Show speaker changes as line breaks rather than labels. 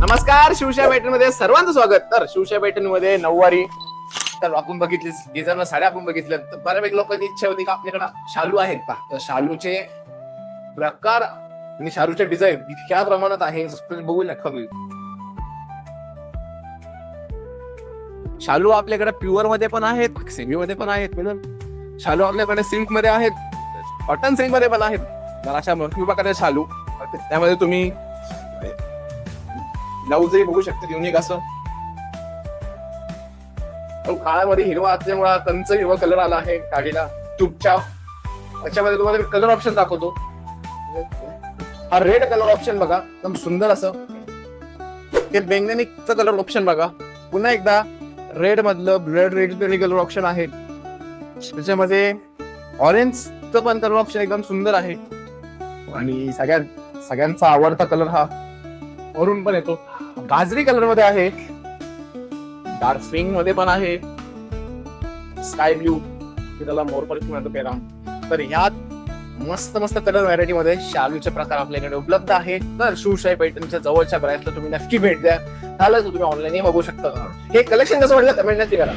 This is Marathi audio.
नमस्कार, शिवशाही पैठणमध्ये सर्वांचं स्वागत. तर शिवशाही पैठणीमध्ये नऊवारी तर आपण बघितली, डिझाईनर साड्या आपण बघितल्या. तर बऱ्यापैकी लोकांची इच्छा होती का आपल्याकडे शालू आहेत का, तर शालूचे प्रकार आणि शालूचे डिझाईन इतक्या प्रमाणात आहे बघू नका. शालू आपल्याकडे प्युअर मध्ये पण आहेत, सेमी मध्ये पण आहेत. शालू आपल्याकडे सिल्क मध्ये आहेत, कॉटन सिल्क मध्ये पण आहेत. तर अशा भरपूर प्रकारचे शालू, त्यामध्ये तुम्ही ब्लाऊजही बघू शकता युनिक असं. काळामध्ये हिरवा असल्यामुळे कंच हिरवा कलर आला आहे साडीला तुपच्या. त्याच्यामध्ये तुम्हाला कलर ऑप्शन दाखवतो. हा रेड कलर ऑप्शन बघा, एकदम सुंदर असं. हे बेंगणीचं कलर ऑप्शन बघा. पुन्हा एकदा रेड मधलं रेड कलर ऑप्शन आहे. त्याच्यामध्ये ऑरेंजचं पण कलर ऑप्शन एकदम सुंदर आहे. आणि सगळ्यांचा आवडता कलर हा वरून पण येतो, गाजरी कलर मध्ये आहे. डार्क स्विंग मध्ये पण आहे, स्काय ब्ल्यू त्याला मोरपंखी म्हणतो पेरा. तर ह्यात मस्त मस्त कलर व्हरायटी मध्ये शालूचे प्रकार आपल्याकडे उपलब्ध आहेत. तर शिवशाही पैठणच्या जवळच्या ब्रँचला तुम्ही नक्की भेट द्या. झालं तुम्ही ऑनलाईन बघू शकता. हे कलेक्शन कसं वाटलं कमेंट नक्की करा.